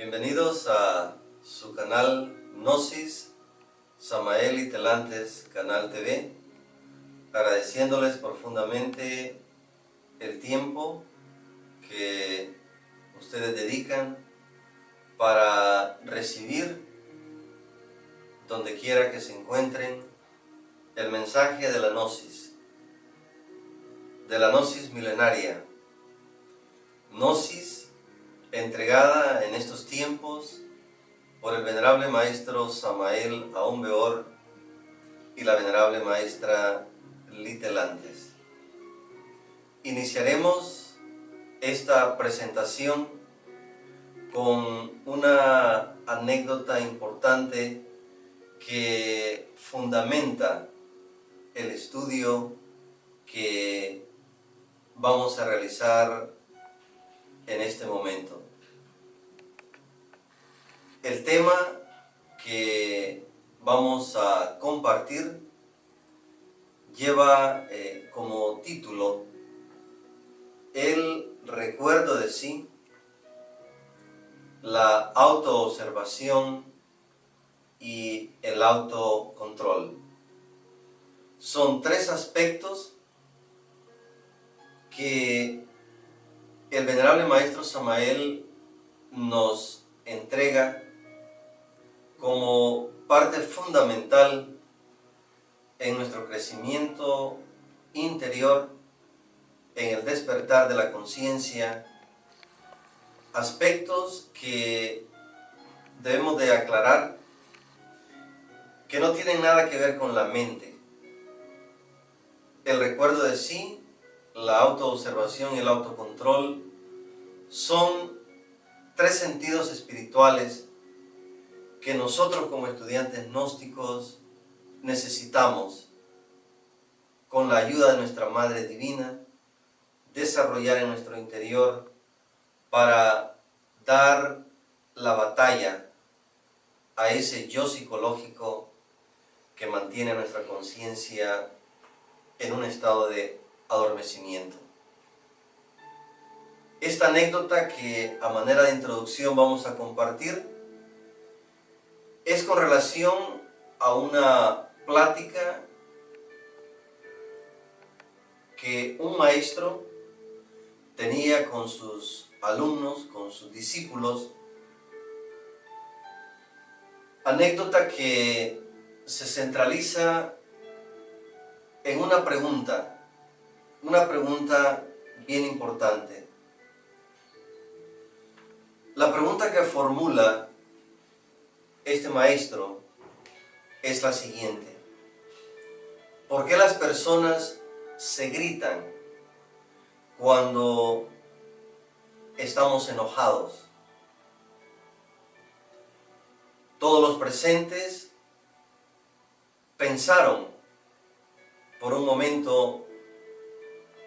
Bienvenidos a su canal Gnosis, Samael y Telantes Canal TV, agradeciéndoles profundamente el tiempo que ustedes dedican para recibir, donde quiera que se encuentren, el mensaje de la Gnosis milenaria, Gnosis entregada en estos tiempos por el venerable maestro Samael Aún Weor y la venerable maestra Li Telantes. Iniciaremos esta presentación con una anécdota importante que fundamenta el estudio que vamos a realizar en este momento. El tema que vamos a compartir lleva como título el recuerdo de sí, la autoobservación y el autocontrol. Son tres aspectos que el venerable maestro Samael nos entrega como parte fundamental en nuestro crecimiento interior, en el despertar de la conciencia, aspectos que debemos de aclarar que no tienen nada que ver con la mente. El recuerdo de sí, la autoobservación y el autocontrol son tres sentidos espirituales que nosotros como estudiantes gnósticos necesitamos, con la ayuda de nuestra Madre Divina, desarrollar en nuestro interior para dar la batalla a ese yo psicológico que mantiene a nuestra conciencia en un estado de adormecimiento. Esta anécdota que a manera de introducción vamos a compartir es con relación a una plática que un maestro tenía con sus alumnos, con sus discípulos. Anécdota que se centraliza en una pregunta bien importante. La pregunta que formula este maestro es la siguiente: ¿por qué las personas se gritan cuando estamos enojados? Todos los presentes pensaron por un momento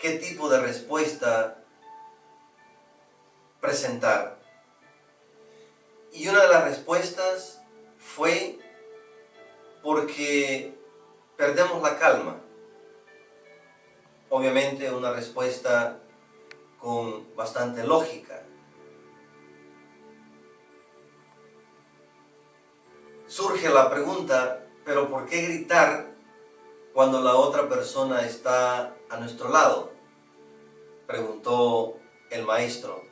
qué tipo de respuesta presentar. Y una de las respuestas fue porque perdemos la calma. Obviamente una respuesta con bastante lógica. Surge la pregunta, ¿pero por qué gritar cuando la otra persona está a nuestro lado?, preguntó el maestro.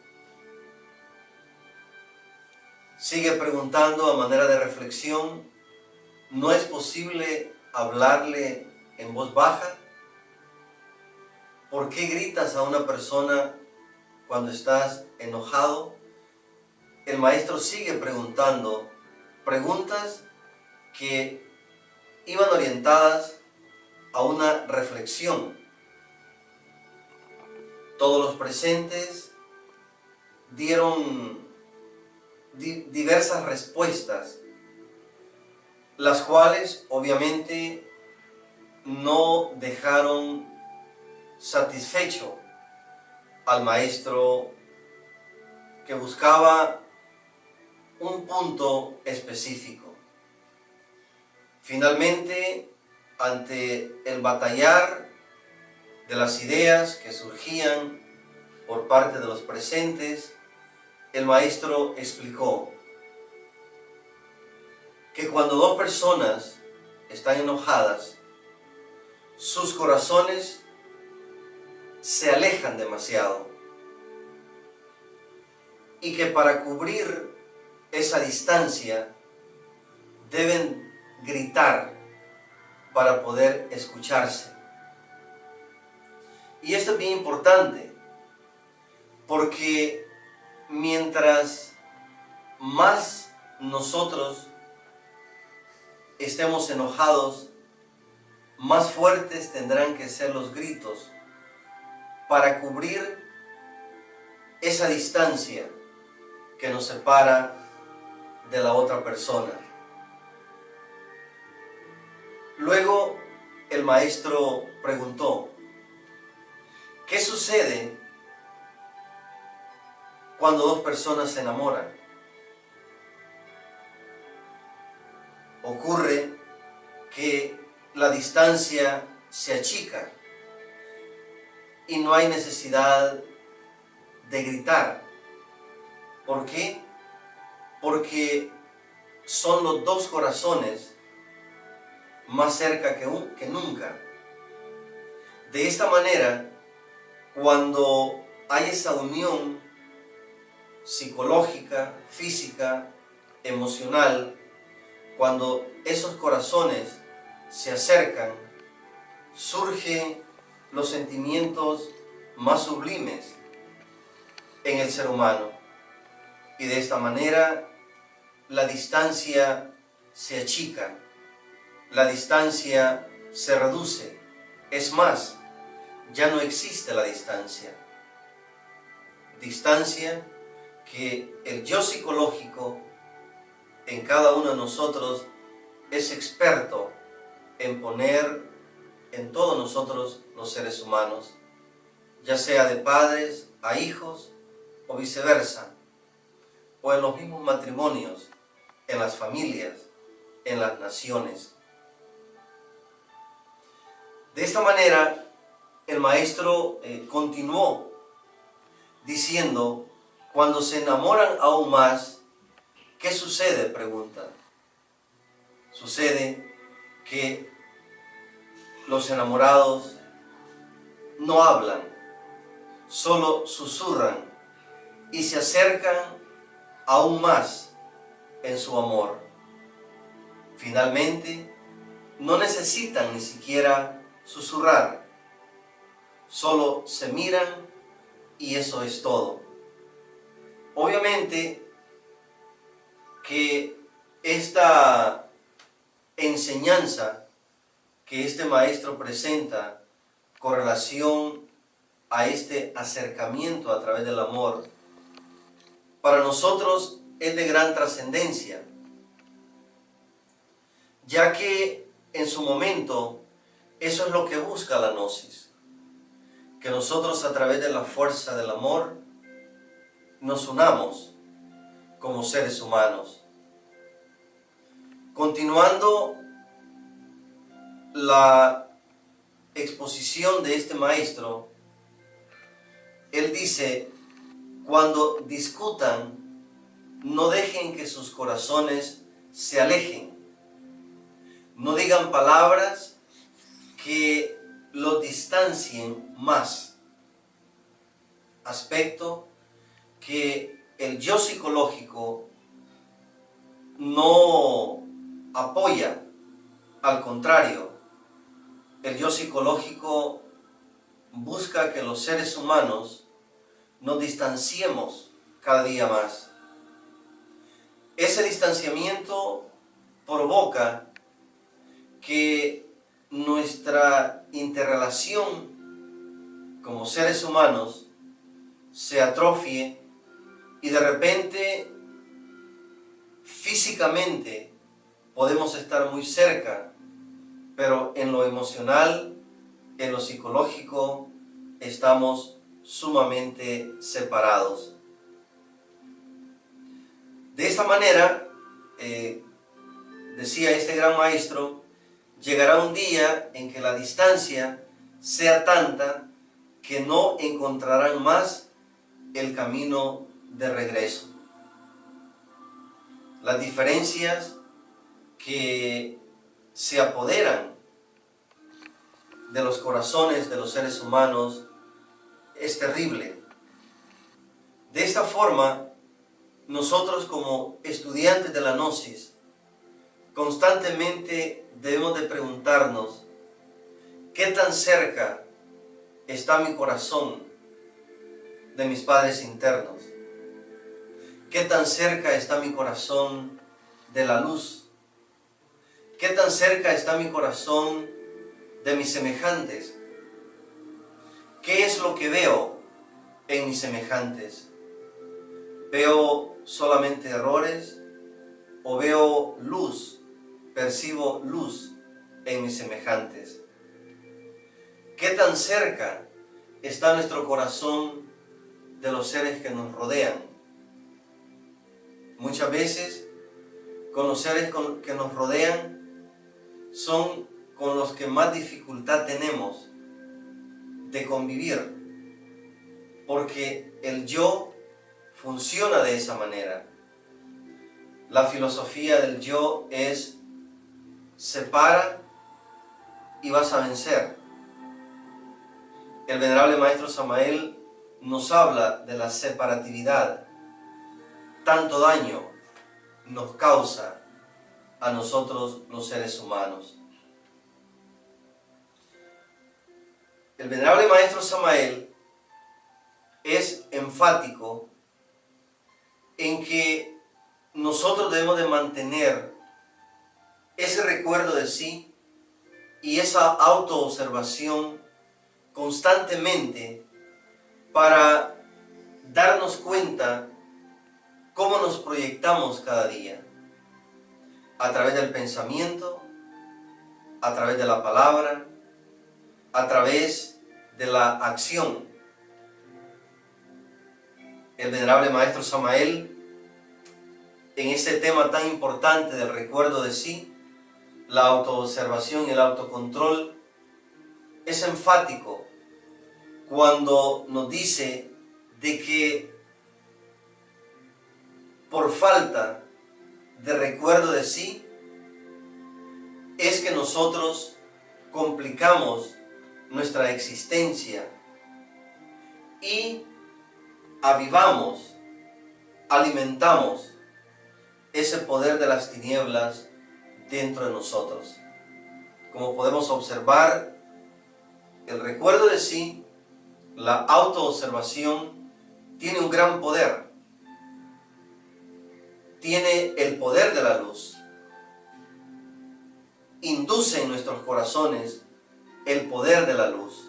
Sigue preguntando a manera de reflexión: ¿no es posible hablarle en voz baja? ¿Por qué gritas a una persona cuando estás enojado? El maestro sigue preguntando preguntas que iban orientadas a una reflexión. Todos los presentes dieron diversas respuestas, las cuales obviamente no dejaron satisfecho al maestro, que buscaba un punto específico. Finalmente, ante el batallar de las ideas que surgían por parte de los presentes, el maestro explicó que cuando dos personas están enojadas, sus corazones se alejan demasiado y que para cubrir esa distancia deben gritar para poder escucharse. Y esto es bien importante, porque mientras más nosotros estemos enojados, más fuertes tendrán que ser los gritos para cubrir esa distancia que nos separa de la otra persona. Luego el maestro preguntó, ¿qué sucede cuando dos personas se enamoran? Ocurre que la distancia se achica y no hay necesidad de gritar. ¿Por qué? Porque son los dos corazones más cerca que nunca. De esta manera, cuando hay esa unión psicológica, física, emocional, cuando esos corazones se acercan, surgen los sentimientos más sublimes en el ser humano. Y de esta manera la distancia se achica, la distancia se reduce. Es más, ya no existe la distancia. Distancia que el yo psicológico en cada uno de nosotros es experto en poner en todos nosotros los seres humanos, ya sea de padres a hijos o viceversa, o en los mismos matrimonios, en las familias, en las naciones. De esta manera, el maestro continuó diciendo, cuando se enamoran aún más, ¿qué sucede? Pregunta. Sucede que los enamorados no hablan, solo susurran y se acercan aún más en su amor. Finalmente, no necesitan ni siquiera susurrar, solo se miran y eso es todo. Obviamente que esta enseñanza que este maestro presenta con relación a este acercamiento a través del amor, para nosotros es de gran trascendencia, ya que en su momento eso es lo que busca la gnosis, que nosotros a través de la fuerza del amor nos unamos como seres humanos. Continuando la exposición de este maestro, él dice, cuando discutan, no dejen que sus corazones se alejen, no digan palabras que los distancien más. Aspecto que el yo psicológico no apoya, al contrario, el yo psicológico busca que los seres humanos nos distanciemos cada día más. Ese distanciamiento provoca que nuestra interrelación como seres humanos se atrofie y de repente físicamente podemos estar muy cerca, pero en lo emocional, en lo psicológico, estamos sumamente separados. De esta manera, decía este gran maestro, llegará un día en que la distancia sea tanta que no encontrarán más el camino de regreso. Las diferencias que se apoderan de los corazones de los seres humanos es terrible. De esta forma, nosotros como estudiantes de la Gnosis constantemente debemos de preguntarnos ¿qué tan cerca está mi corazón de mis padres internos? ¿Qué tan cerca está mi corazón de la luz? ¿Qué tan cerca está mi corazón de mis semejantes? ¿Qué es lo que veo en mis semejantes? ¿Veo solamente errores o veo luz, percibo luz en mis semejantes? ¿Qué tan cerca está nuestro corazón de los seres que nos rodean? Muchas veces, con los seres que nos rodean, son con los que más dificultad tenemos de convivir, porque el yo funciona de esa manera. La filosofía del yo es: separa y vas a vencer. El venerable Maestro Samael nos habla de la separatividad. Tanto daño nos causa a nosotros los seres humanos. El venerable Maestro Samael es enfático en que nosotros debemos de mantener ese recuerdo de sí y esa autoobservación constantemente para darnos cuenta cómo nos proyectamos cada día, a través del pensamiento, a través de la palabra, a través de la acción. El venerable Maestro Samael, en este tema tan importante del recuerdo de sí, la autoobservación y el autocontrol, es enfático cuando nos dice de que por falta de recuerdo de sí es que nosotros complicamos nuestra existencia y avivamos, alimentamos ese poder de las tinieblas dentro de nosotros. Como podemos observar, el recuerdo de sí, la autoobservación, tiene un gran poder. Tiene el poder de la luz. Induce en nuestros corazones el poder de la luz.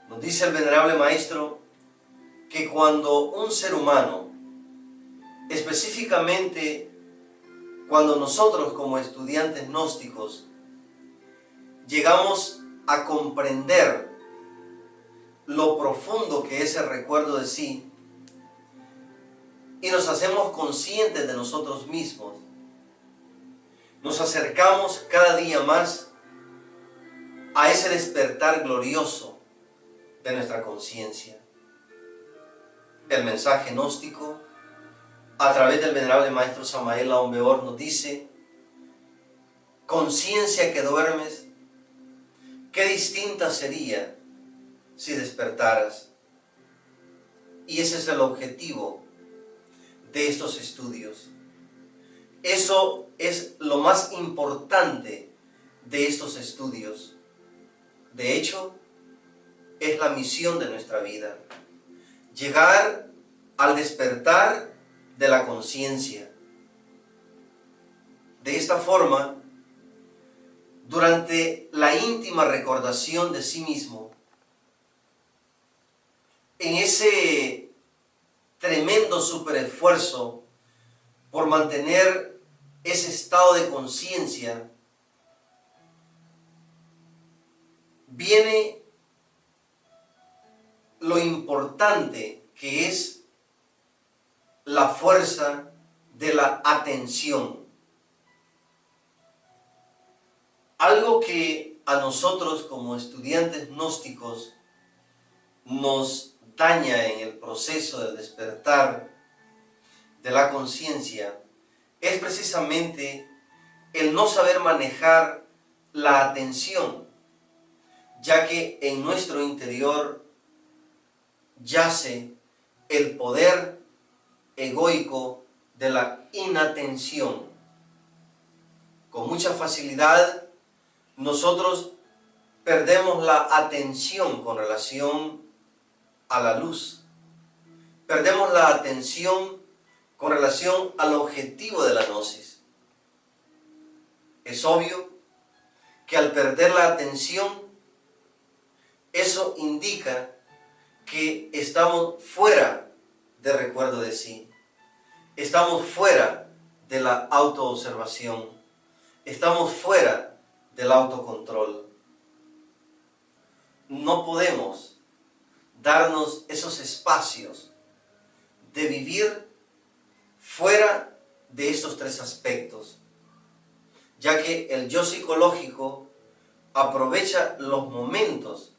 Nos dice el venerable Maestro que cuando un ser humano, específicamente cuando nosotros como estudiantes gnósticos llegamos a comprender lo profundo que es el recuerdo de sí y nos hacemos conscientes de nosotros mismos, nos acercamos cada día más a ese despertar glorioso de nuestra conciencia. El mensaje gnóstico, a través del venerable Maestro Samael Aun Weor, nos dice: conciencia que duermes, qué distinta sería si despertaras. Y ese es el objetivo de estos estudios. Eso es lo más importante de estos estudios. De hecho, es la misión de nuestra vida: llegar al despertar de la conciencia. De esta forma, durante la íntima recordación de sí mismo, en ese tremendo superesfuerzo por mantener ese estado de conciencia, viene lo importante que es la fuerza de la atención. Algo que a nosotros como estudiantes gnósticos nos daña en el proceso del despertar de la conciencia es precisamente el no saber manejar la atención, ya que en nuestro interior yace el poder egoico de la inatención. Con mucha facilidad nosotros perdemos la atención con relación a la luz. Perdemos la atención con relación al objetivo de la gnosis. Es obvio que al perder la atención, eso indica que estamos fuera de recuerdo de sí. Estamos fuera de la autoobservación. Estamos fuera del autocontrol. No podemos darnos esos espacios de vivir fuera de estos tres aspectos, ya que el yo psicológico aprovecha los momentos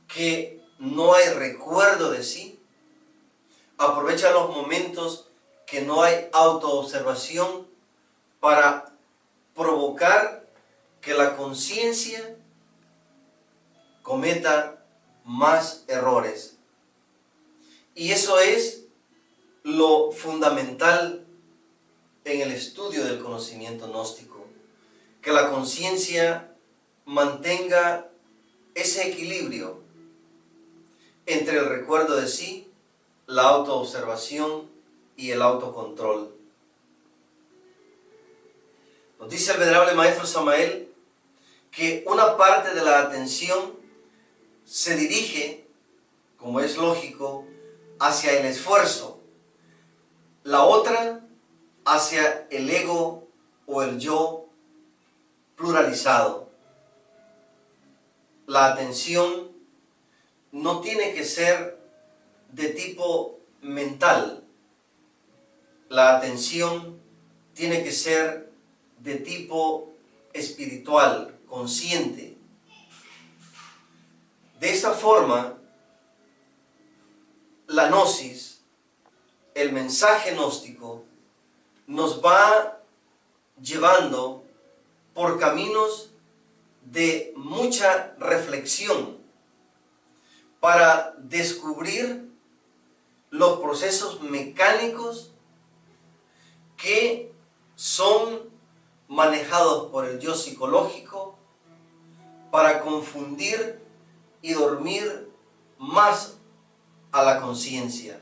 que no hay recuerdo de sí, aprovecha los momentos que no hay autoobservación para provocar que la conciencia cometa más errores. Y eso es lo fundamental en el estudio del conocimiento gnóstico, que la conciencia mantenga ese equilibrio entre el recuerdo de sí, la autoobservación y el autocontrol. Nos dice el venerable maestro Samael que una parte de la atención se dirige, como es lógico, hacia el esfuerzo, la otra hacia el ego o el yo pluralizado. La atención no tiene que ser de tipo mental, la atención tiene que ser de tipo espiritual, consciente. De esta forma, la gnosis, el mensaje gnóstico, nos va llevando por caminos de mucha reflexión para descubrir los procesos mecánicos que son manejados por el yo psicológico para confundir y dormir más a la conciencia.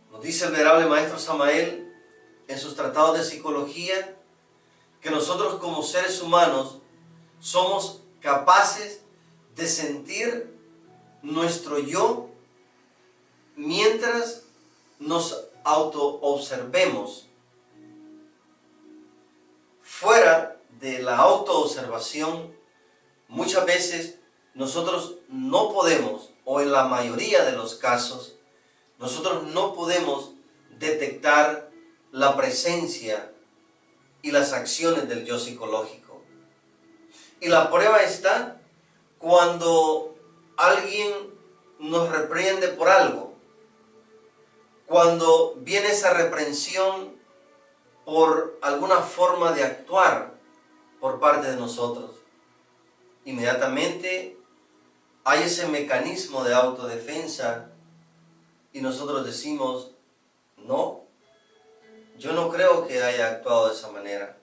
Nos dice el venerable maestro Samael en sus tratados de psicología que nosotros como seres humanos somos capaces de sentir nuestro yo mientras nos autoobservemos. Fuera de la autoobservación, muchas veces nosotros no podemos, o en la mayoría de los casos, nosotros no podemos detectar la presencia y las acciones del yo psicológico. Y la prueba está cuando alguien nos reprende por algo, cuando viene esa reprensión por alguna forma de actuar por parte de nosotros. Inmediatamente hay ese mecanismo de autodefensa y nosotros decimos, no, yo no creo que haya actuado de esa manera.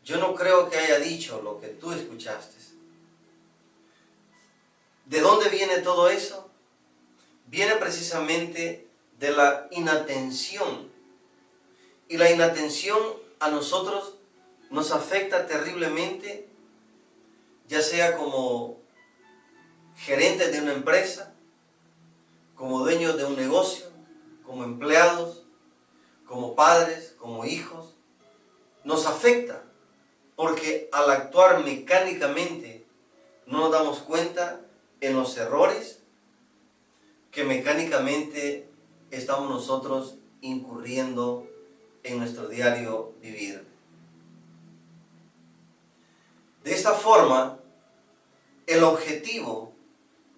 Yo no creo que haya dicho lo que tú escuchaste. ¿De dónde viene todo eso? Viene precisamente de la inatención. Y la inatención a nosotros nos afecta terriblemente, ya sea como gerentes de una empresa, como dueños de un negocio, como empleados, como padres, como hijos. Nos afecta porque al actuar mecánicamente no nos damos cuenta en los errores que mecánicamente estamos nosotros incurriendo en nuestro diario vivir. De esta forma, el objetivo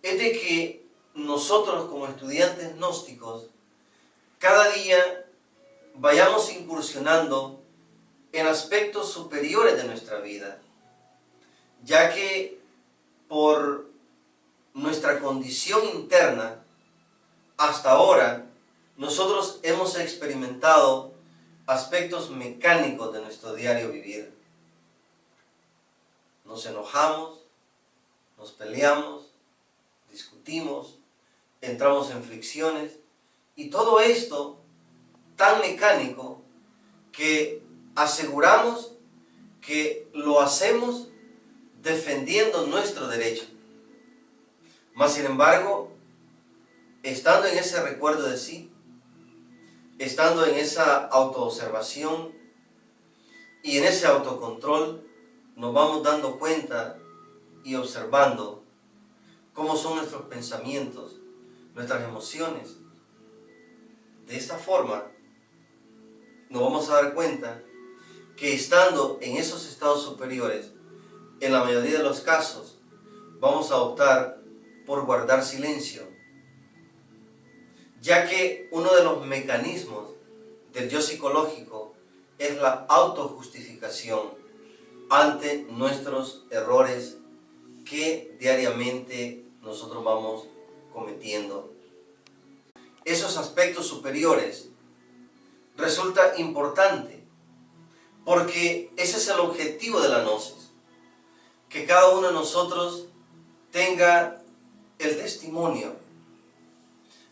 es de que nosotros como estudiantes gnósticos cada día vayamos incursionando en aspectos superiores de nuestra vida, ya que por nuestra condición interna, hasta ahora, nosotros hemos experimentado aspectos mecánicos de nuestro diario vivir. Nos enojamos, nos peleamos, discutimos, entramos en fricciones, y todo esto tan mecánico que aseguramos que lo hacemos defendiendo nuestro derecho. Mas sin embargo, estando en ese recuerdo de sí, estando en esa autoobservación y en ese autocontrol, nos vamos dando cuenta y observando cómo son nuestros pensamientos, nuestras emociones. De esta forma, nos vamos a dar cuenta que estando en esos estados superiores, en la mayoría de los casos, vamos a optar por guardar silencio, ya que uno de los mecanismos del yo psicológico es la autojustificación ante nuestros errores que diariamente nosotros vamos cometiendo. Esos aspectos superiores resulta importante porque ese es el objetivo de la gnosis, que cada uno de nosotros tenga el testimonio,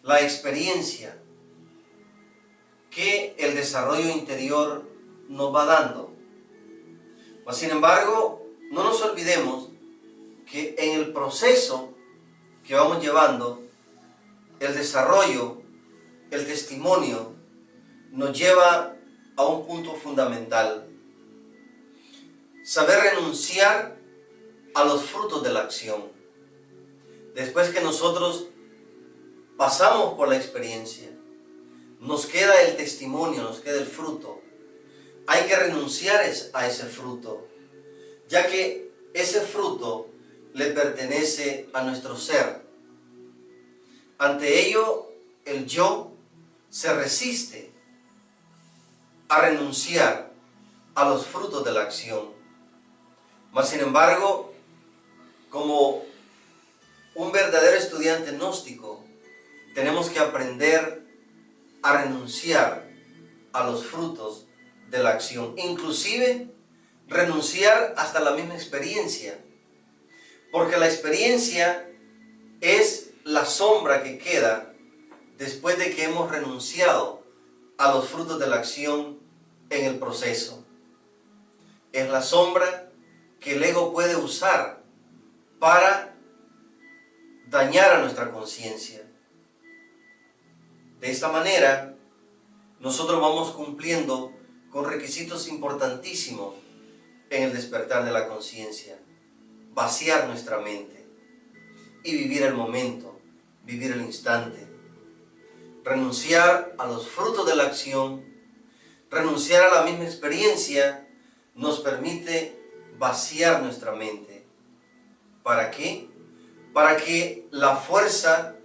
la experiencia que el desarrollo interior nos va dando. Mas, sin embargo, no nos olvidemos que en el proceso que vamos llevando, el desarrollo, el testimonio, nos lleva a un punto fundamental: saber renunciar a los frutos de la acción. Después que nosotros pasamos por la experiencia, nos queda el testimonio, nos queda el fruto. Hay que renunciar a ese fruto, ya que ese fruto le pertenece a nuestro ser. Ante ello, el yo se resiste a renunciar a los frutos de la acción. Mas, sin embargo, como un verdadero estudiante gnóstico, tenemos que aprender a renunciar a los frutos de la acción, inclusive renunciar hasta la misma experiencia, porque la experiencia es la sombra que queda después de que hemos renunciado a los frutos de la acción en el proceso. Es la sombra que el ego puede usar para dañar a nuestra conciencia. De esta manera, nosotros vamos cumpliendo con requisitos importantísimos en el despertar de la conciencia: vaciar nuestra mente y vivir el momento, vivir el instante. Renunciar a los frutos de la acción, renunciar a la misma experiencia, nos permite vaciar nuestra mente. ¿Para qué? Para que la fuerza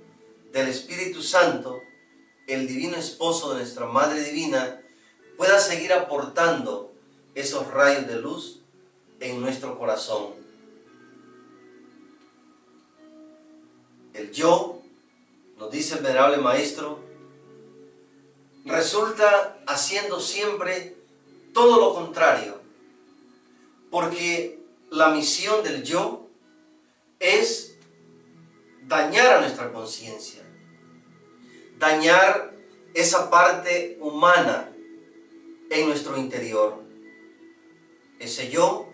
del Espíritu Santo, el divino esposo de nuestra Madre Divina, pueda seguir aportando esos rayos de luz en nuestro corazón. El yo, nos dice el venerable Maestro, resulta haciendo siempre todo lo contrario, porque la misión del yo es dañar a nuestra conciencia, dañar esa parte humana en nuestro interior. Ese yo,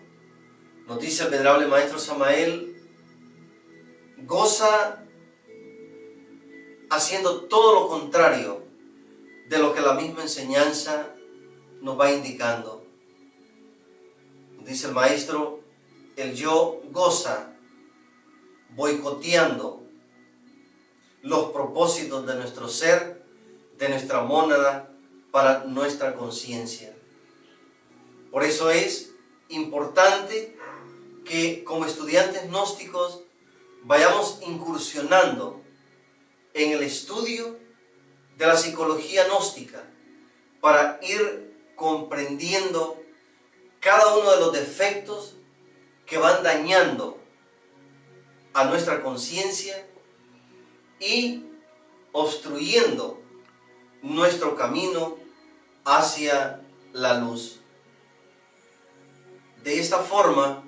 nos dice el venerable Maestro Samael, goza haciendo todo lo contrario de lo que la misma enseñanza nos va indicando. Dice el Maestro, el yo goza boicoteando los propósitos de nuestro ser, de nuestra mónada, para nuestra conciencia. Por eso es importante que como estudiantes gnósticos vayamos incursionando en el estudio de la psicología gnóstica para ir comprendiendo cada uno de los defectos que van dañando a nuestra conciencia y obstruyendo nuestro camino hacia la luz. De esta forma,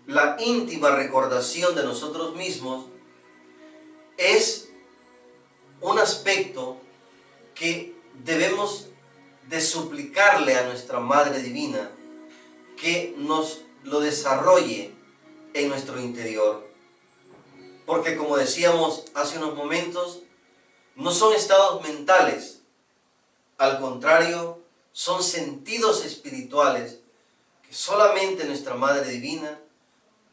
la íntima recordación de nosotros mismos es un aspecto que debemos de suplicarle a nuestra Madre Divina que nos lo desarrolle en nuestro interior. Porque como decíamos hace unos momentos, no son estados mentales, al contrario, son sentidos espirituales que solamente nuestra Madre Divina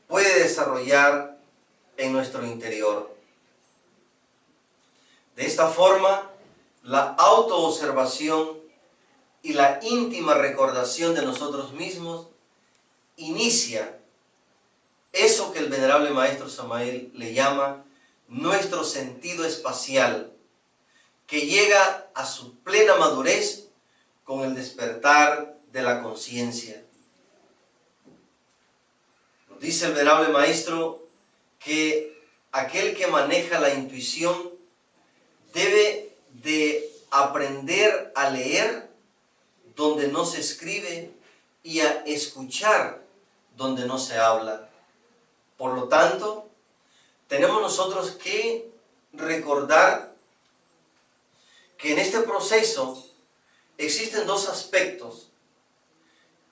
puede desarrollar en nuestro interior. De esta forma, la autoobservación y la íntima recordación de nosotros mismos inicia eso que el venerable Maestro Samael le llama nuestro sentido espacial, que llega a su plena madurez con el despertar de la conciencia. Nos dice el venerable Maestro que aquel que maneja la intuición debe de aprender a leer donde no se escribe y a escuchar donde no se habla. Por lo tanto, tenemos nosotros que recordar que en este proceso existen dos aspectos.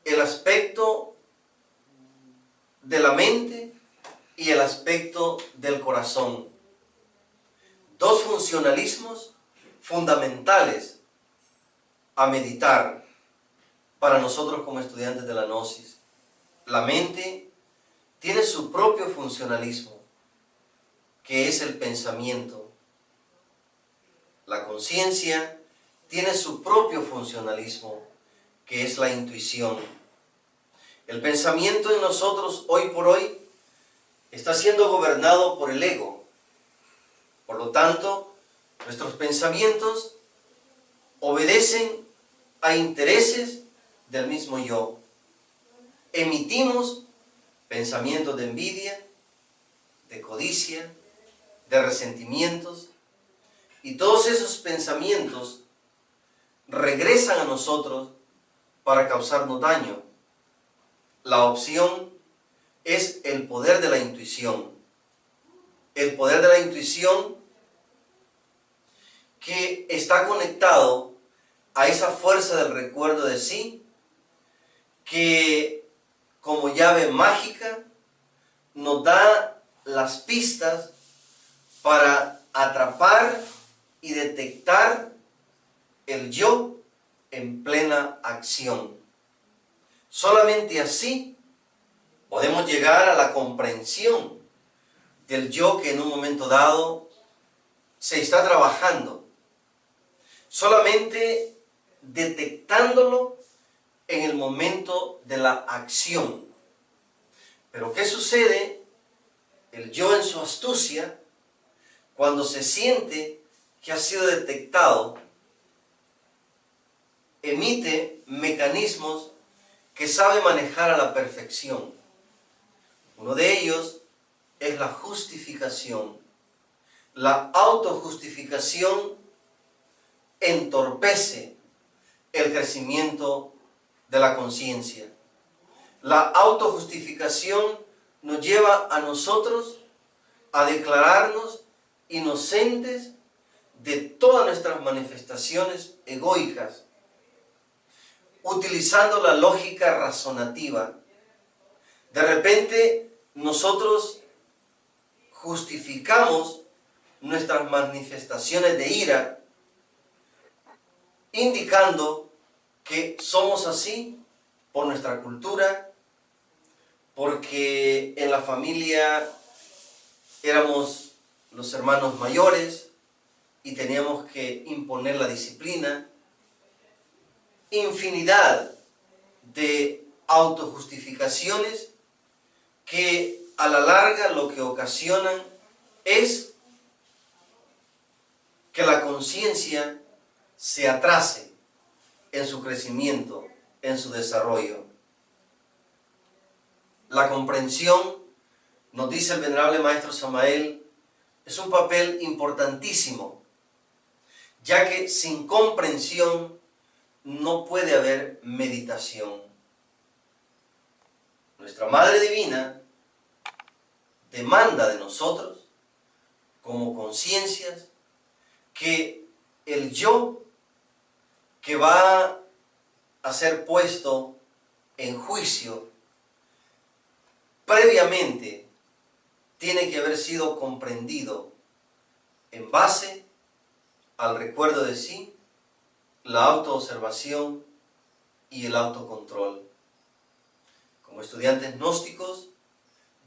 El aspecto de la mente y el aspecto del corazón. Dos funcionalismos fundamentales a meditar para nosotros como estudiantes de la Gnosis. La mente tiene su propio funcionalismo, que es el pensamiento. La conciencia tiene su propio funcionalismo, que es la intuición. El pensamiento en nosotros hoy por hoy está siendo gobernado por el ego. Por lo tanto, nuestros pensamientos obedecen a intereses del mismo yo. Emitimos pensamientos de envidia, de codicia, de resentimientos, y todos esos pensamientos regresan a nosotros para causarnos daño. La opción es el poder de la intuición. El poder de la intuición que está conectado a esa fuerza del recuerdo de sí, que como llave mágica nos da las pistas para atrapar y detectar el yo en plena acción. Solamente así podemos llegar a la comprensión del yo que en un momento dado se está trabajando. Solamente detectándolo en el momento de la acción. Pero ¿qué sucede? El yo en su astucia, cuando se siente que ha sido detectado, emite mecanismos que sabe manejar a la perfección. Uno de ellos es la justificación. La autojustificación entorpece el crecimiento de la conciencia. La autojustificación nos lleva a nosotros a declararnos inocentes de todas nuestras manifestaciones egoicas, utilizando la lógica razonativa. De repente nosotros justificamos nuestras manifestaciones de ira, indicando que somos así por nuestra cultura, porque en la familia éramos los hermanos mayores y teníamos que imponer la disciplina. Infinidad de autojustificaciones que a la larga lo que ocasionan es que la conciencia se atrase en su crecimiento, en su desarrollo. La comprensión, nos dice el venerable Maestro Samael, es un papel importantísimo, ya que sin comprensión no puede haber meditación. Nuestra Madre Divina demanda de nosotros, como conciencias, que el yo que va a ser puesto en juicio previamente tiene que haber sido comprendido en base al recuerdo de sí, la autoobservación y el autocontrol. Como estudiantes gnósticos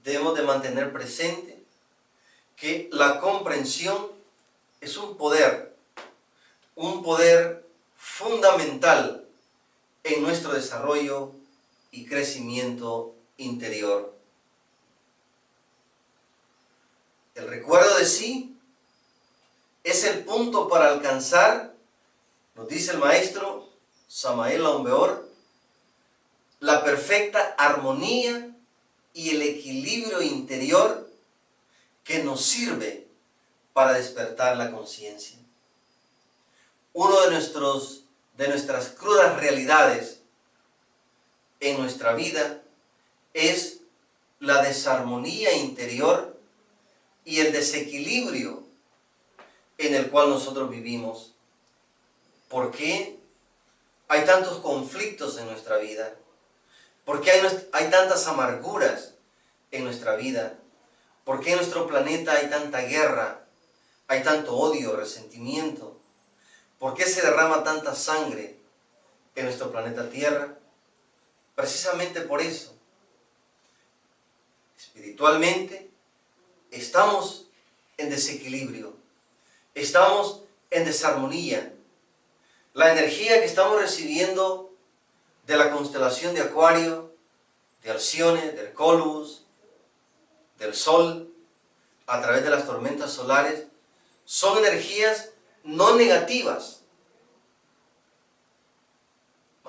debemos de mantener presente que la comprensión es un poder fundamental en nuestro desarrollo y crecimiento interior. El recuerdo de sí es el punto para alcanzar, nos dice el maestro Samael Aun Weor, la perfecta armonía y el equilibrio interior que nos sirve para despertar la conciencia. Uno de nuestras crudas realidades en nuestra vida es la desarmonía interior y el desequilibrio en el cual nosotros vivimos. ¿Por qué hay tantos conflictos en nuestra vida? ¿Por qué hay tantas amarguras en nuestra vida? ¿Por qué en nuestro planeta hay tanta guerra, hay tanto odio, resentimiento? ¿Por qué se derrama tanta sangre en nuestro planeta Tierra? Precisamente por eso. Espiritualmente estamos en desequilibrio, estamos en desarmonía. La energía que estamos recibiendo de la constelación de Acuario, de Alcione, del Cólubus, del Sol, a través de las tormentas solares, son energías no negativas.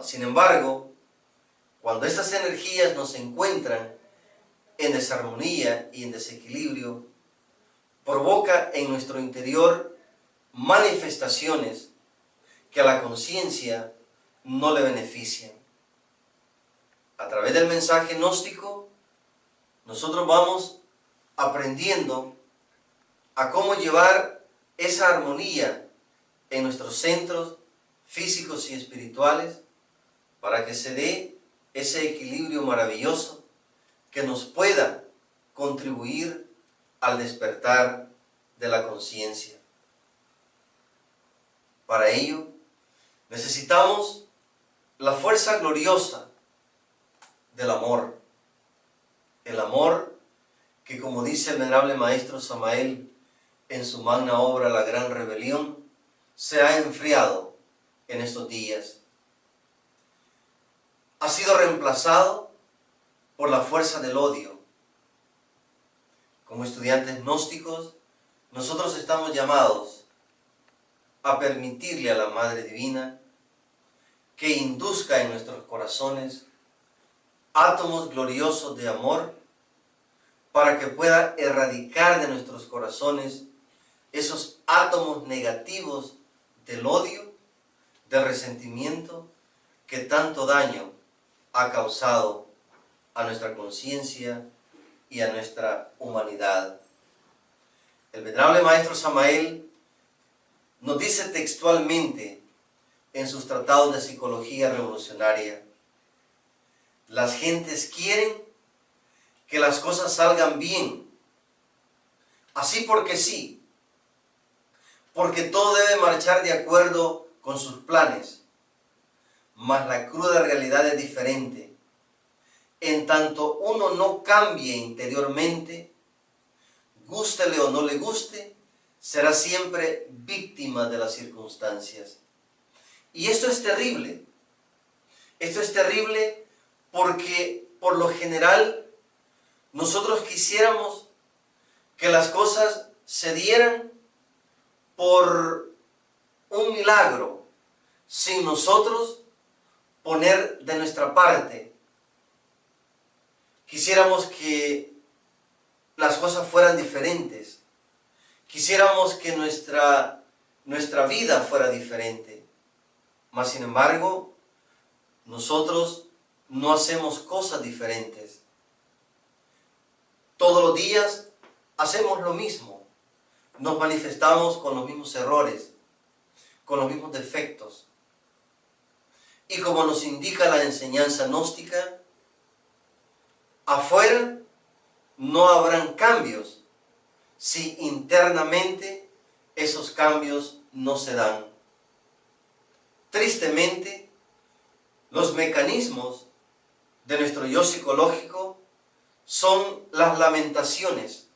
Sin embargo, cuando estas energías nos encuentran en desarmonía y en desequilibrio, provoca en nuestro interior manifestaciones que a la conciencia no le benefician. A través del mensaje gnóstico, nosotros vamos aprendiendo a cómo llevar esa armonía en nuestros centros físicos y espirituales para que se dé ese equilibrio maravilloso que nos pueda contribuir al despertar de la conciencia. Para ello, necesitamos la fuerza gloriosa del amor. El amor que, como dice el venerable Maestro Samael en su magna obra La Gran Rebelión, se ha enfriado en estos días. Ha sido reemplazado por la fuerza del odio. Como estudiantes gnósticos, nosotros estamos llamados a permitirle a la Madre Divina que induzca en nuestros corazones átomos gloriosos de amor para que pueda erradicar de nuestros corazones esos átomos negativos del odio, del resentimiento que tanto daño ha causado a nuestra conciencia y a nuestra humanidad. El venerable Maestro Samael nos dice textualmente en sus tratados de psicología revolucionaria: las gentes quieren que las cosas salgan bien, así porque sí, porque todo debe marchar de acuerdo con sus planes, mas la cruda realidad es diferente. En tanto uno no cambie interiormente, gústele o no le guste, será siempre víctima de las circunstancias. Y esto es terrible. Esto es terrible porque, por lo general, nosotros quisiéramos que las cosas se dieran por un milagro, sin nosotros poner de nuestra parte. Quisiéramos que las cosas fueran diferentes. Quisiéramos que nuestra vida fuera diferente. Mas, sin embargo, nosotros no hacemos cosas diferentes. Todos los días hacemos lo mismo. Nos manifestamos con los mismos errores, con los mismos defectos. Y como nos indica la enseñanza gnóstica, afuera no habrán cambios si internamente esos cambios no se dan. Tristemente, los mecanismos de nuestro yo psicológico son las lamentaciones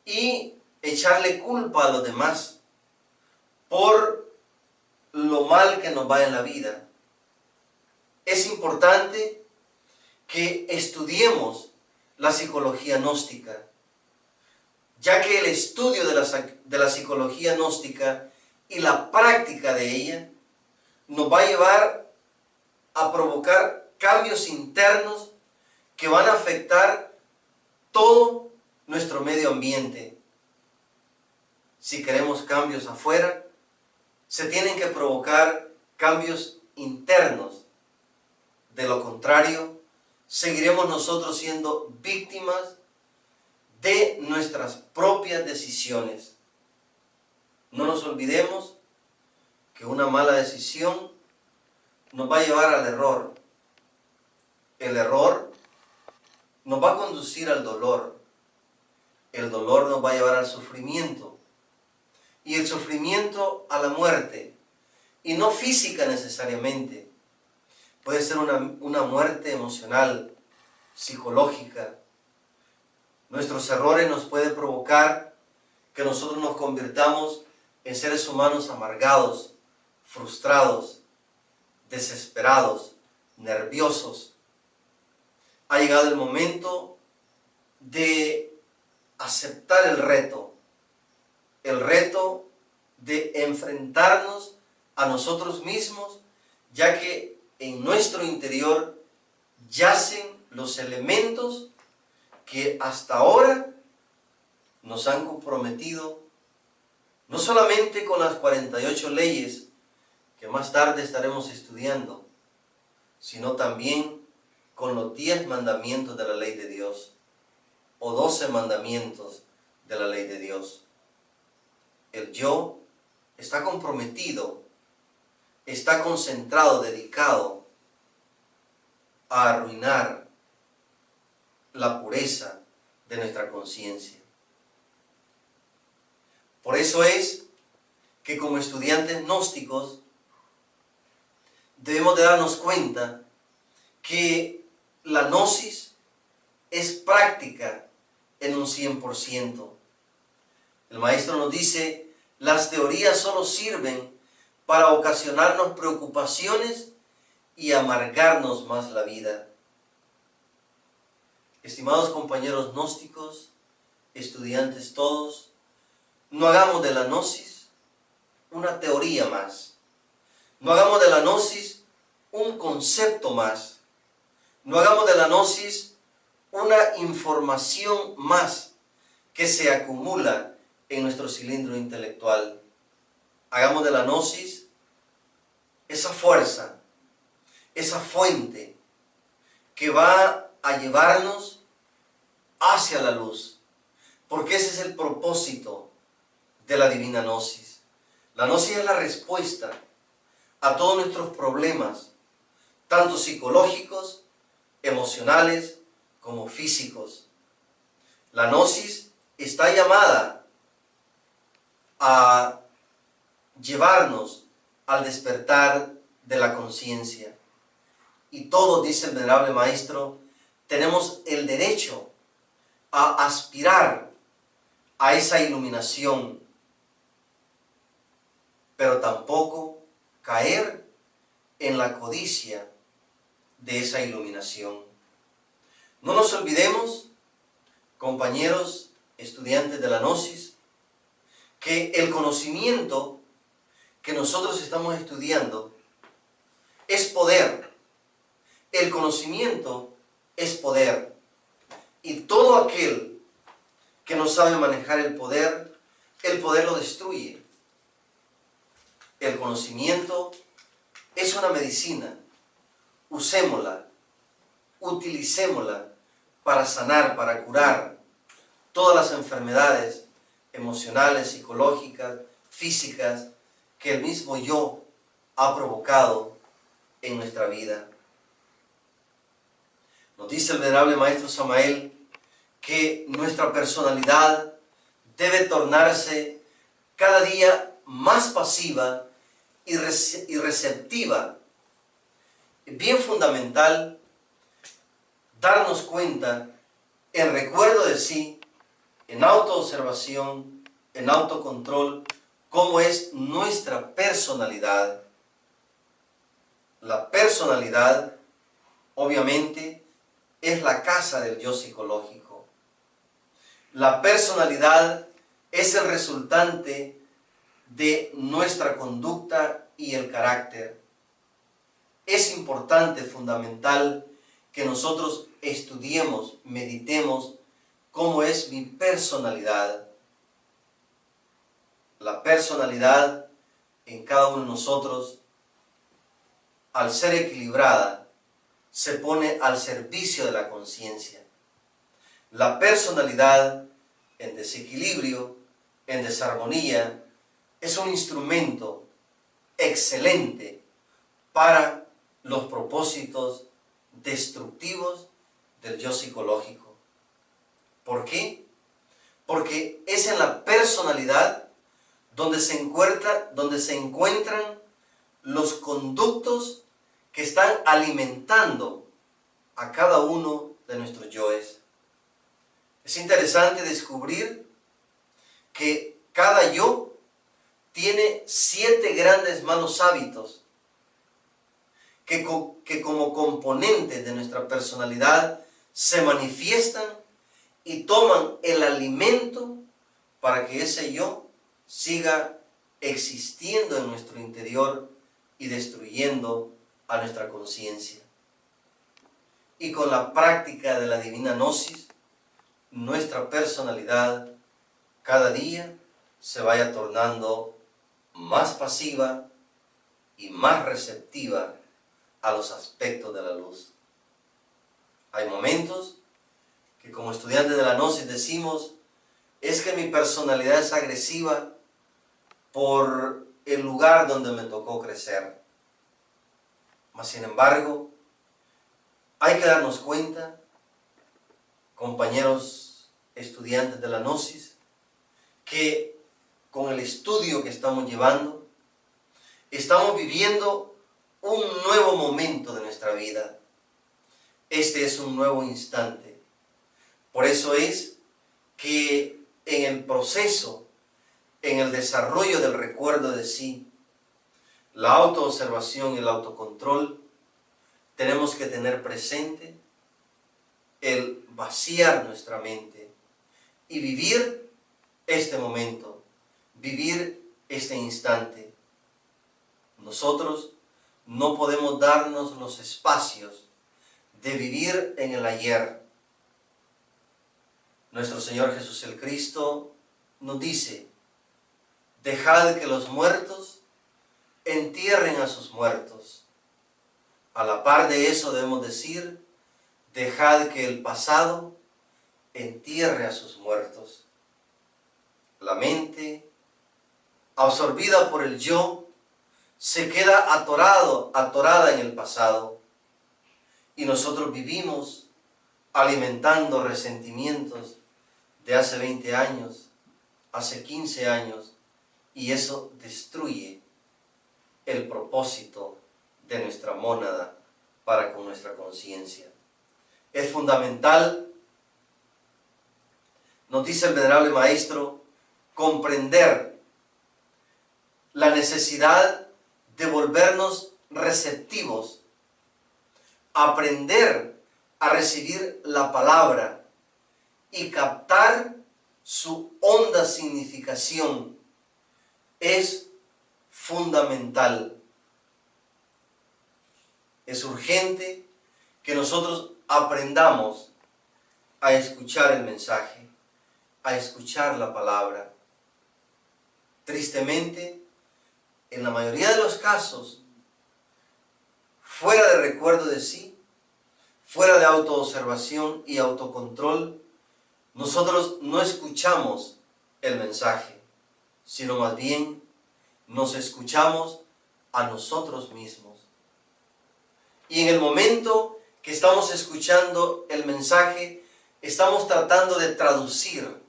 y echarle culpa a los demás por lo mal que nos va en la vida. Es importante que estudiemos la psicología gnóstica, ya que el estudio de la psicología gnóstica y la práctica de ella nos va a llevar a provocar cambios internos que van a afectar todo nuestro medio ambiente. Si queremos cambios afuera, se tienen que provocar cambios internos. De lo contrario, seguiremos nosotros siendo víctimas de nuestras propias decisiones. No nos olvidemos que una mala decisión nos va a llevar al error. El error nos va a conducir al dolor. El dolor nos va a llevar al sufrimiento. Y el sufrimiento a la muerte. Y no física necesariamente. Puede ser una muerte emocional, psicológica. Nuestros errores nos pueden provocar que nosotros nos convirtamos en seres humanos amargados, frustrados, desesperados, nerviosos. Ha llegado el momento de aceptar el reto de enfrentarnos a nosotros mismos, ya que en nuestro interior yacen los elementos que hasta ahora nos han comprometido, no solamente con las 48 leyes que más tarde estaremos estudiando, sino también con los 10 mandamientos de la ley de Dios, o 12 mandamientos de la ley de Dios. El yo está comprometido, está concentrado, dedicado a arruinar la pureza de nuestra conciencia. Por eso es que como estudiantes gnósticos debemos de darnos cuenta que la gnosis es práctica en un 100%. El maestro nos dice, las teorías solo sirven para ocasionarnos preocupaciones y amargarnos más la vida. Estimados compañeros gnósticos, estudiantes todos, no hagamos de la gnosis una teoría más. No hagamos de la gnosis un concepto más. No hagamos de la gnosis una información más que se acumula en nuestro cilindro intelectual. Hagamos de la gnosis esa fuerza, esa fuente que va a llevarnos hacia la luz, porque ese es el propósito de la divina gnosis. La gnosis es la respuesta a todos nuestros problemas, tanto psicológicos, emocionales, como físicos. La gnosis está llamada a llevarnos al despertar de la conciencia. Y todos, dice el venerable maestro, tenemos el derecho a aspirar a esa iluminación, pero tampoco caer en la codicia de esa iluminación. No nos olvidemos, compañeros estudiantes de la Gnosis, que el conocimiento que nosotros estamos estudiando es poder. El conocimiento es poder. Y todo aquel que no sabe manejar el poder lo destruye. El conocimiento es una medicina. Usémosla, utilicémosla para sanar, para curar todas las enfermedades emocionales, psicológicas, físicas, que el mismo yo ha provocado en nuestra vida. Nos dice el venerable Maestro Samael que nuestra personalidad debe tornarse cada día más pasiva y receptiva. Es bien fundamental darnos cuenta en recuerdo de sí, en autoobservación, en autocontrol, cómo es nuestra personalidad. La personalidad, obviamente, es la casa del yo psicológico. La personalidad es el resultante de nuestra conducta y el carácter. Es importante, fundamental, que nosotros estudiemos, meditemos cómo es mi personalidad. La personalidad en cada uno de nosotros, al ser equilibrada, se pone al servicio de la conciencia. La personalidad en desequilibrio, en desarmonía, es un instrumento excelente para los propósitos destructivos del yo psicológico. ¿Por qué? Porque es en la personalidad donde se encuentran los conductos que están alimentando a cada uno de nuestros yoes. Es interesante descubrir que cada yo tiene 7 grandes malos hábitos que como componentes de nuestra personalidad se manifiestan y toman el alimento para que ese yo siga existiendo en nuestro interior y destruyendo a nuestra conciencia. Y con la práctica de la divina gnosis, nuestra personalidad cada día se vaya tornando más pasiva y más receptiva a los aspectos de la luz. Hay momentos que como estudiantes de la gnosis decimos, es que mi personalidad es agresiva por el lugar donde me tocó crecer. Mas sin embargo, hay que darnos cuenta, compañeros estudiantes de la gnosis, que con el estudio que estamos llevando, estamos viviendo un nuevo momento de nuestra vida. Este es un nuevo instante. Por eso es que en el proceso, en el desarrollo del recuerdo de sí, la autoobservación y el autocontrol, tenemos que tener presente el vaciar nuestra mente y vivir este momento, vivir este instante. Nosotros no podemos darnos los espacios de vivir en el ayer. Nuestro Señor Jesús el Cristo nos dice, dejad que los muertos entierren a sus muertos. A la par de eso debemos decir, dejad que el pasado entierre a sus muertos. La mente, absorbida por el yo, se queda atorada en el pasado. Y nosotros vivimos alimentando resentimientos de hace 20 años, hace 15 años, y eso destruye el propósito de nuestra mónada para con nuestra conciencia. Es fundamental, nos dice el venerable Maestro, comprender la necesidad de volvernos receptivos, aprender a recibir la palabra y captar su honda significación es fundamental. Es urgente que nosotros aprendamos a escuchar el mensaje, a escuchar la palabra. Tristemente, en la mayoría de los casos, fuera de recuerdo de sí, fuera de autoobservación y autocontrol, nosotros no escuchamos el mensaje, sino más bien nos escuchamos a nosotros mismos. Y en el momento que estamos escuchando el mensaje, estamos tratando de traducir.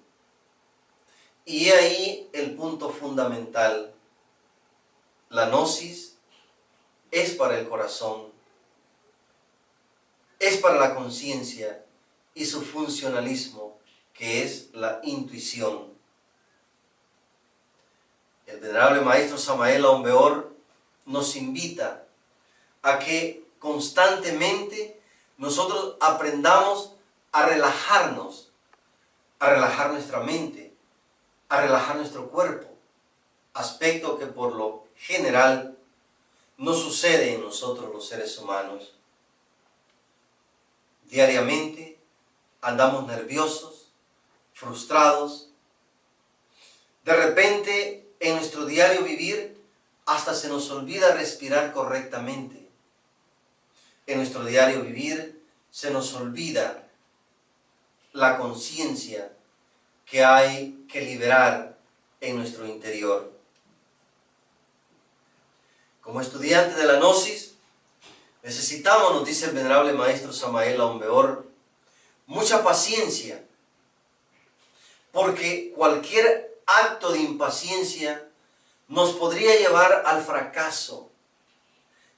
Y he ahí el punto fundamental. La gnosis es para el corazón, es para la conciencia y su funcionalismo, que es la intuición. El venerable maestro Samael Aun Weor nos invita a que constantemente nosotros aprendamos a relajarnos, a relajar nuestra mente, a relajar nuestro cuerpo, aspecto que por lo general no sucede en nosotros los seres humanos. Diariamente andamos nerviosos, frustrados. De repente, en nuestro diario vivir, hasta se nos olvida respirar correctamente. En nuestro diario vivir, se nos olvida la conciencia que hay que liberar en nuestro interior. Como estudiantes de la gnosis, necesitamos, nos dice el venerable maestro Samael Aun Weor, mucha paciencia, porque cualquier acto de impaciencia nos podría llevar al fracaso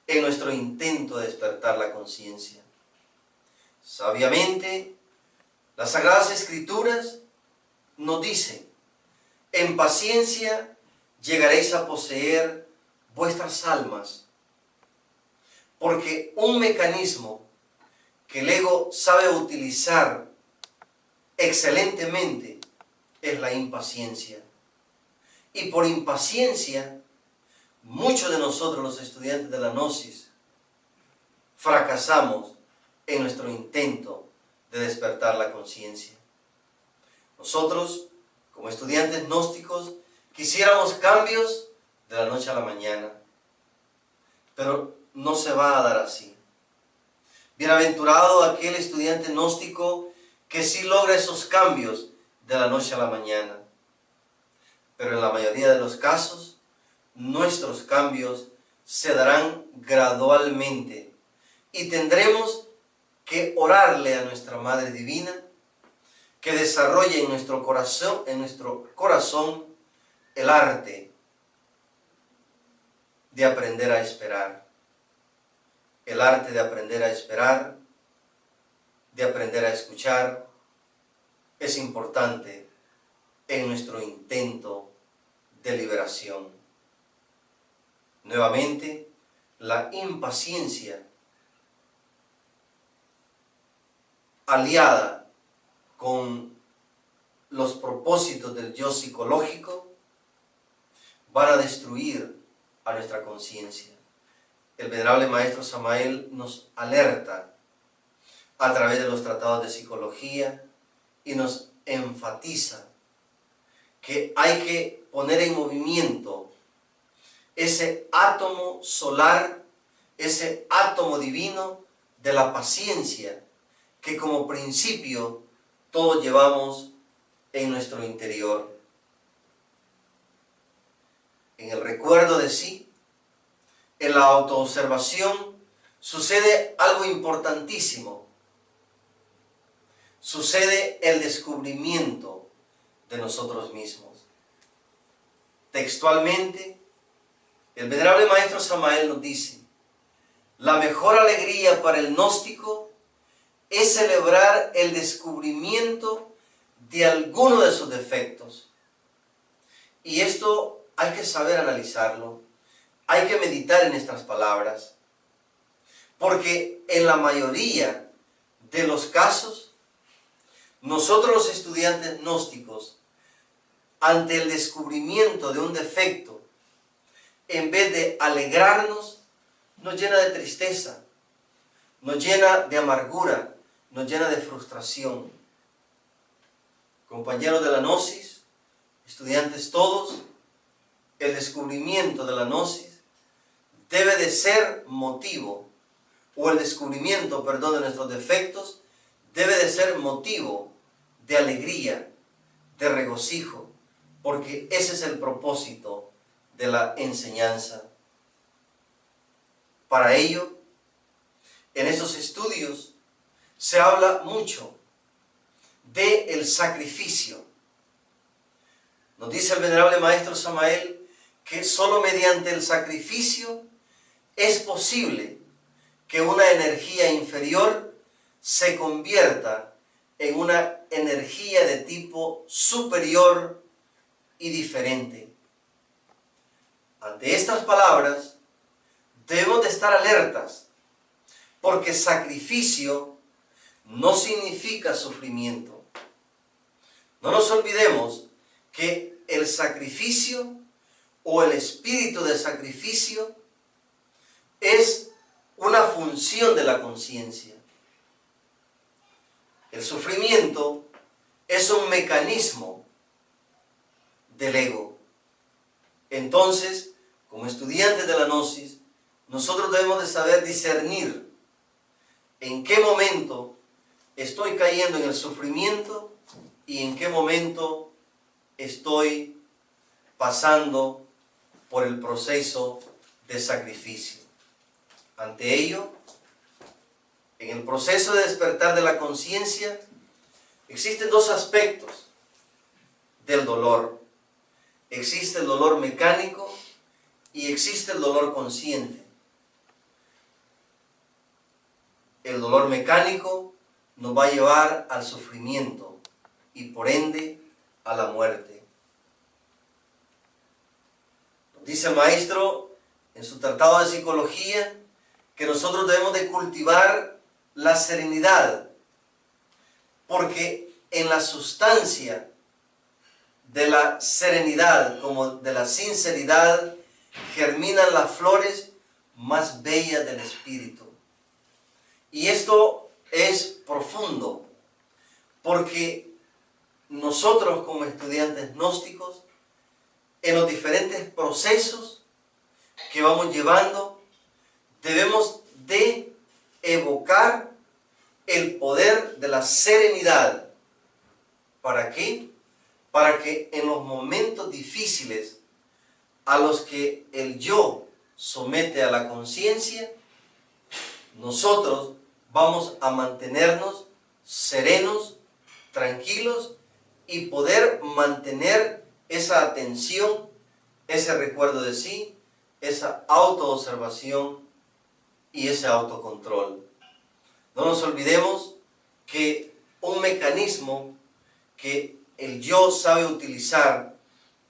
en nuestro intento de despertar la conciencia. Sabiamente, las Sagradas Escrituras nos dicen: en paciencia llegaréis a poseer vuestras almas, porque un mecanismo que el ego sabe utilizar excelentemente es la impaciencia. Y por impaciencia, muchos de nosotros, los estudiantes de la gnosis, fracasamos en nuestro intento de despertar la conciencia. Nosotros, como estudiantes gnósticos, quisiéramos cambios de la noche a la mañana, pero no se va a dar así. Bienaventurado aquel estudiante gnóstico que sí logra esos cambios de la noche a la mañana. Pero en la mayoría de los casos, nuestros cambios se darán gradualmente y tendremos que orarle a nuestra Madre Divina que desarrolle en nuestro corazón el arte de aprender a esperar. El arte de aprender a esperar, de aprender a escuchar, es importante en nuestro intento de liberación. Nuevamente, la impaciencia aliada con los propósitos del yo psicológico van a destruir a nuestra conciencia. El venerable maestro Samael nos alerta a través de los tratados de psicología y nos enfatiza que hay que poner en movimiento ese átomo solar, ese átomo divino de la paciencia que como principio todos llevamos en nuestro interior. En el recuerdo de sí, en la autoobservación, sucede algo importantísimo. Sucede el descubrimiento de nosotros mismos. Textualmente, el venerable maestro Samael nos dice: la mejor alegría para el gnóstico es celebrar el descubrimiento de alguno de sus defectos. Y esto hay que saber analizarlo, hay que meditar en estas palabras, porque en la mayoría de los casos, nosotros los estudiantes gnósticos, ante el descubrimiento de un defecto, en vez de alegrarnos, nos llena de tristeza, nos llena de amargura, nos llena de frustración. Compañeros de la gnosis, estudiantes todos, el descubrimiento de la gnosis debe de ser motivo, o el descubrimiento, perdón, de nuestros defectos, debe de ser motivo de alegría, de regocijo, porque ese es el propósito de la enseñanza. Para ello, en estos estudios se habla mucho del sacrificio. Nos dice el venerable Maestro Samael que solo mediante el sacrificio es posible que una energía inferior se convierta en una energía de tipo superior y diferente. Ante estas palabras debemos de estar alertas, porque sacrificio no significa sufrimiento. No nos olvidemos que el sacrificio o el espíritu de sacrificio es una función de la conciencia. El sufrimiento es un mecanismo del ego. Entonces, como estudiantes de la gnosis, nosotros debemos de saber discernir en qué momento estoy cayendo en el sufrimiento y en qué momento estoy pasando por el proceso de sacrificio. Ante ello, en el proceso de despertar de la conciencia, existen dos aspectos del dolor. Existe el dolor mecánico y existe el dolor consciente. El dolor mecánico nos va a llevar al sufrimiento y por ende a la muerte. Dice el maestro en su tratado de psicología que nosotros debemos de cultivar la serenidad, porque en la sustancia de la serenidad como de la sinceridad germinan las flores más bellas del espíritu. Y esto es profundo, porque nosotros como estudiantes gnósticos, en los diferentes procesos que vamos llevando, debemos de evocar el poder de la serenidad. ¿Para qué? Para que en los momentos difíciles a los que el yo somete a la conciencia, nosotros vamos a mantenernos serenos, tranquilos y poder mantener esa atención, ese recuerdo de sí, esa autoobservación y ese autocontrol. No nos olvidemos que un mecanismo que el yo sabe utilizar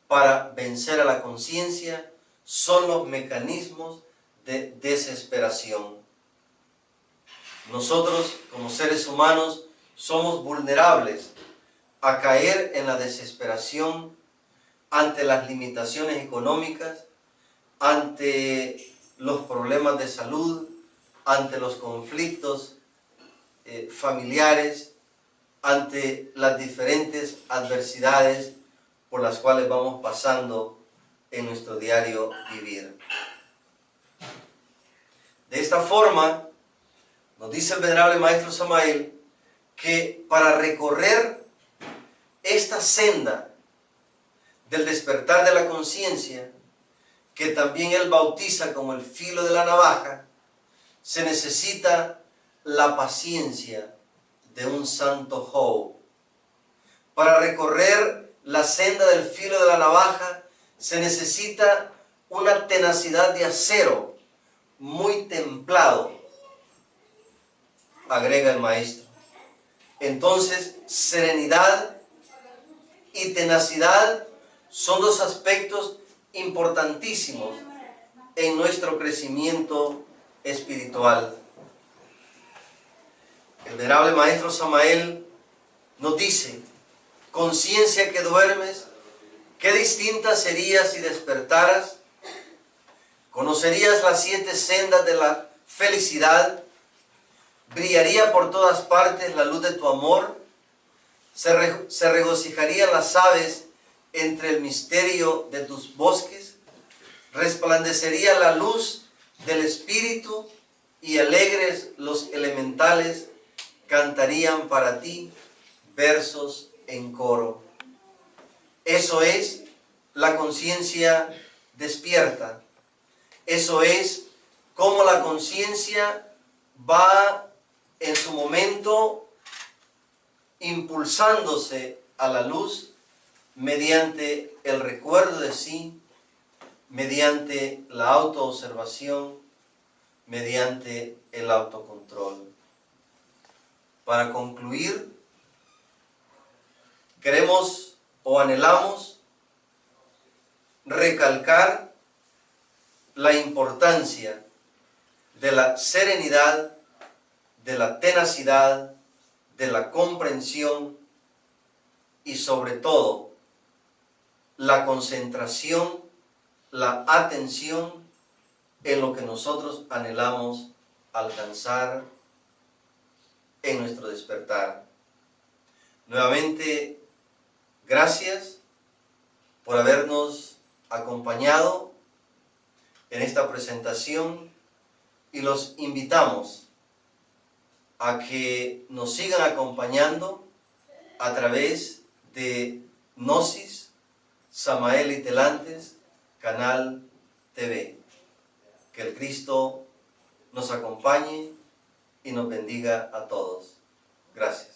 para vencer a la conciencia son los mecanismos de desesperación. Nosotros, como seres humanos, somos vulnerables a caer en la desesperación ante las limitaciones económicas, ante los problemas de salud, ante los conflictos familiares, ante las diferentes adversidades por las cuales vamos pasando en nuestro diario vivir. De esta forma, nos dice el venerable Maestro Samael que para recorrer esta senda del despertar de la conciencia, que también él bautiza como el filo de la navaja, se necesita la paciencia de un santo Job. Para recorrer la senda del filo de la navaja se necesita una tenacidad de acero muy templado, agrega el maestro. Entonces, serenidad y tenacidad son dos aspectos importantísimos en nuestro crecimiento espiritual. El venerable maestro Samael nos dice: conciencia que duermes, qué distinta serías si despertaras. Conocerías las 7 sendas de la felicidad, brillaría por todas partes la luz de tu amor, se regocijarían las aves entre el misterio de tus bosques, resplandecería la luz del Espíritu y alegres los elementales cantarían para ti versos en coro. Eso es la conciencia despierta. Eso es cómo la conciencia va en su momento impulsándose a la luz mediante el recuerdo de sí, mediante la autoobservación, mediante el autocontrol. Para concluir, queremos o anhelamos recalcar la importancia de la serenidad, de la tenacidad, de la comprensión y sobre todo la concentración, la atención en lo que nosotros anhelamos alcanzar en nuestro despertar. Nuevamente, gracias por habernos acompañado en esta presentación y los invitamos a que nos sigan acompañando a través de Gnosis, Samael Itelantes, Canal TV. Que el Cristo nos acompañe y nos bendiga a todos. Gracias.